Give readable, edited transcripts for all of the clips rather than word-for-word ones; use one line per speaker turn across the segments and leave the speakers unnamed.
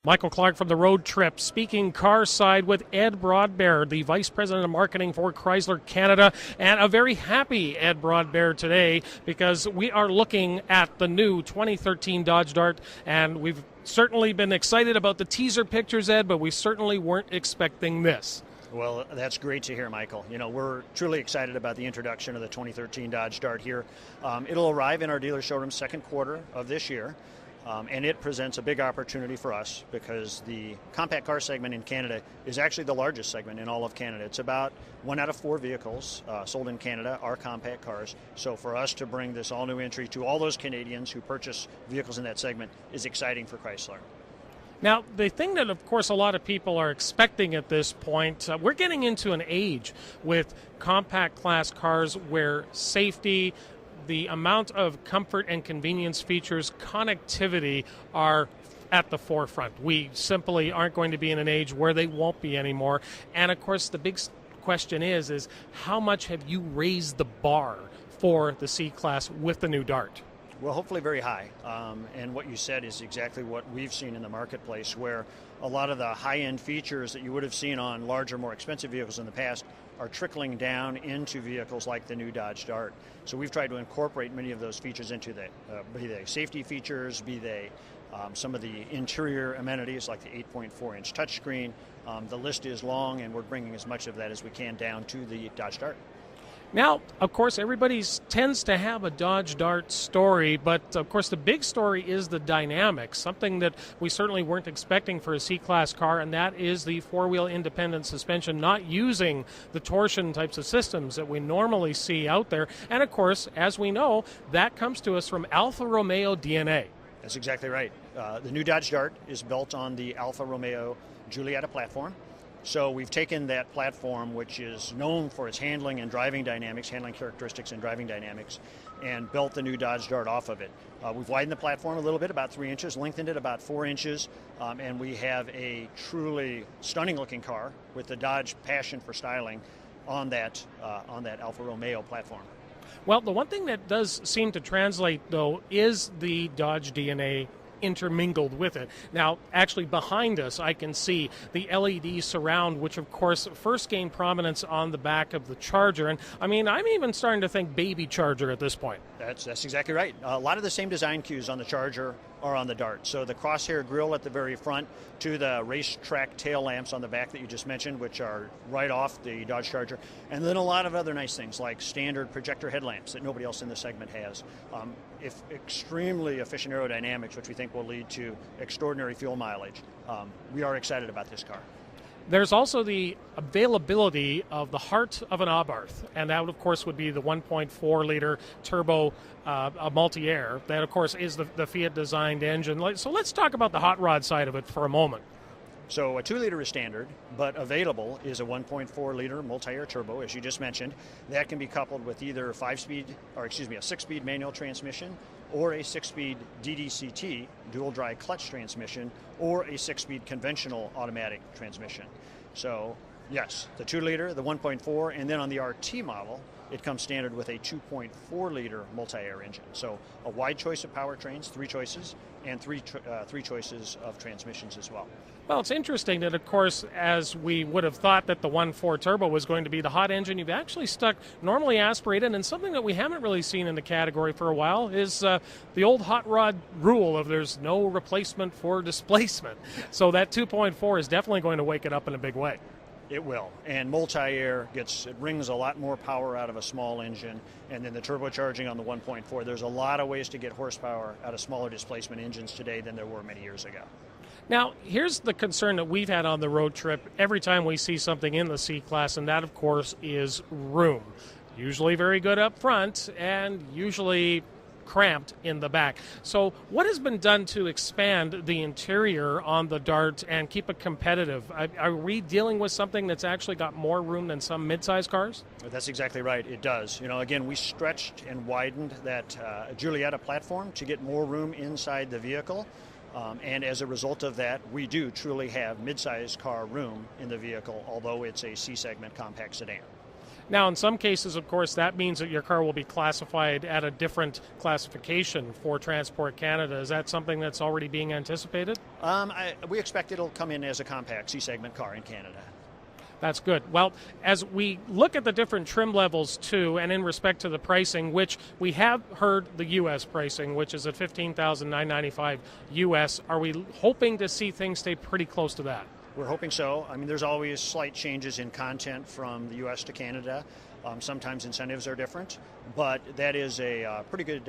Michael Clark from the Road Trip, speaking car side with Ed Broadbear, the Vice President of Marketing for Chrysler Canada, and a very happy Ed Broadbear today because we are looking at the new 2013 Dodge Dart, and we've certainly been excited about the teaser pictures, Ed, but we certainly weren't expecting this.
Well, that's great to hear, Michael. You know, we're truly excited about the introduction of the 2013 Dodge Dart here. It'll arrive in our dealer showroom second quarter of this year. And it presents a big opportunity for us because the compact car segment in Canada is actually the largest segment in all of Canada. It's about 1 out of 4 vehicles sold in Canada are compact cars. So for us to bring this all-new entry to all those Canadians who purchase vehicles in that segment is exciting for Chrysler.
Now, the thing that, of course, a lot of people are expecting at this point, we're getting into an age with compact class cars where safety, the amount of comfort and convenience features, connectivity are at the forefront. We simply aren't going to be in an age where they won't be anymore. And of course, the big question is how much have you raised the bar for the C-Class with the new Dart?
Well, hopefully very high. And what you said is exactly what we've seen in the marketplace, where a lot of the high-end features that you would have seen on larger, more expensive vehicles in the past are trickling down into vehicles like the new Dodge Dart. So we've tried to incorporate many of those features into the, be they safety features, be they some of the interior amenities like the 8.4-inch touchscreen. The list is long, and we're bringing as much of that as we can down to the Dodge Dart.
Now, of course, everybody tends to have a Dodge Dart story, but of course the big story is the dynamics, something that we certainly weren't expecting for a C-Class car, and that is the four-wheel independent suspension, not using the torsion types of systems that we normally see out there. And of course, as we know, that comes to us from Alfa Romeo DNA.
That's exactly right. The new Dodge Dart is built on the Alfa Romeo Giulietta platform. So we've taken that platform, which is known for its handling and driving dynamics, handling characteristics and driving dynamics, and built the new Dodge Dart off of it. We've widened the platform a little bit, about 3 inches, lengthened it about 4 inches, and we have a truly stunning-looking car with the Dodge passion for styling on that Alfa Romeo platform.
Well, the one thing that does seem to translate, though, is the Dodge DNA intermingled with it. Now, actually behind us, I can see the LED surround, which of course first gained prominence on the back of the Charger. And I mean, I'm even starting to think baby Charger at this point.
That's exactly right. A lot of the same design cues on the Charger are on the Dart. So the crosshair grille at the very front to the racetrack tail lamps on the back that you just mentioned, which are right off the Dodge Charger. And then a lot of other nice things like standard projector headlamps that nobody else in the segment has. Extremely efficient aerodynamics, which we think will lead to extraordinary fuel mileage. We are excited about this car.
There's also the availability of the heart of an Abarth, and that, of course, would be the 1.4-liter turbo multi-air. That, of course, is the Fiat-designed engine. So let's talk about the hot rod side of it for a moment.
So a 2-liter is standard, but available is a 1.4-liter multi-air turbo, as you just mentioned. That can be coupled with either a 6-speed manual transmission, or a 6-speed DDCT, dual dry clutch transmission, or a 6-speed conventional automatic transmission. So yes, the 2-liter, the 1.4, and then on the RT model, it comes standard with a 2.4-liter multi-air engine. So a wide choice of powertrains, 3 choices, and three choices of transmissions as well.
Well, it's interesting that, of course, as we would have thought that the 1.4 turbo was going to be the hot engine, you've actually stuck normally aspirated, and something that we haven't really seen in the category for a while is the old hot rod rule of there's no replacement for displacement. So that 2.4 is definitely going to wake it up in a big way.
It will, and multi-air brings a lot more power out of a small engine, and then the turbocharging on the 1.4. There's a lot of ways to get horsepower out of smaller displacement engines today than there were many years ago.
Now, here's the concern that we've had on the road trip every time we see something in the C-Class, and that, of course, is room. Usually very good up front, and usually cramped in the back. So what has been done to expand the interior on the Dart and keep it competitive? Are we dealing with something that's actually got more room than some mid-size cars?
That's exactly right. It does. You know, again, we stretched and widened that Giulietta platform to get more room inside the vehicle. And as a result of that, we do truly have mid-size car room in the vehicle, although it's a C-segment compact sedan.
Now, in some cases, of course, that means that your car will be classified at a different classification for Transport Canada. Is that something that's already being anticipated?
We expect it'll come in as a compact C-segment car in Canada.
That's good. Well, as we look at the different trim levels too, and in respect to the pricing, which we have heard the U.S. pricing, which is at $15,995 U.S., are we hoping to see things stay pretty close to that?
We're hoping so. I mean, there's always slight changes in content from the U.S. to Canada. Sometimes incentives are different, but that is a pretty good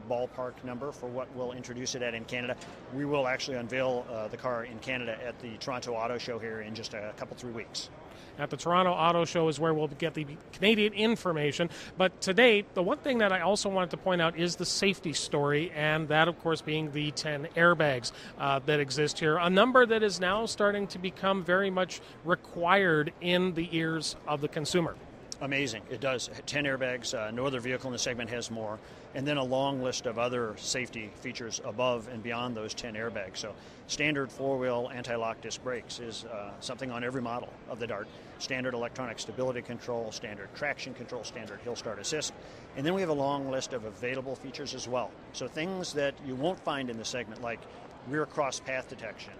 ballpark number for what we'll introduce it at in Canada. We will actually unveil the car in Canada at the Toronto Auto Show here in just a couple, 3 weeks.
At the Toronto Auto Show is where we'll get the Canadian information. But today, the one thing that I also wanted to point out is the safety story, and that, of course, being the 10 airbags that exist here, a number that is now starting to become very much required in the ears of the consumer.
Amazing. It does. 10 airbags. No other vehicle in the segment has more. And then a long list of other safety features above and beyond those 10 airbags. So standard four-wheel anti-lock disc brakes is something on every model of the Dart. Standard electronic stability control, standard traction control, standard hill start assist. And then we have a long list of available features as well. So things that you won't find in the segment, like rear cross path detection,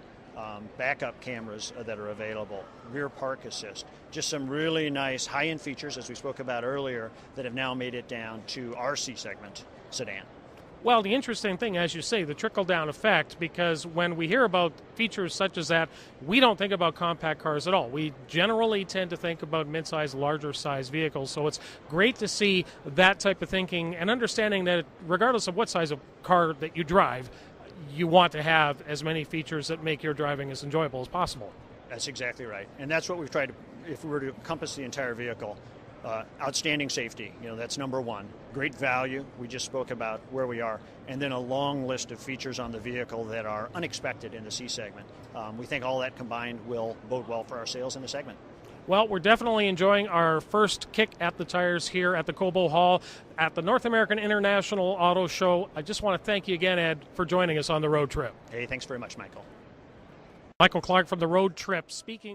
backup cameras that are available, rear park assist, just some really nice high-end features, as we spoke about earlier, that have now made it down to our C-segment sedan.
Well, the interesting thing, as you say, the trickle-down effect, because when we hear about features such as that, we don't think about compact cars at all. We generally tend to think about mid-size, larger-size vehicles, so it's great to see that type of thinking and understanding that regardless of what size of car that you drive, you want to have as many features that make your driving as enjoyable as possible.
That's exactly right. And that's what we've tried to, if we were to encompass the entire vehicle, outstanding safety, that's number one. Great value, we just spoke about where we are. And then a long list of features on the vehicle that are unexpected in the C segment. We think all that combined will bode well for our sales in the segment.
Well, we're definitely enjoying our first kick at the tires here at the Cobo Hall at the North American International Auto Show. I just want to thank you again, Ed, for joining us on the road trip.
Hey, thanks very much, Michael.
Michael Clark from the road trip speaking.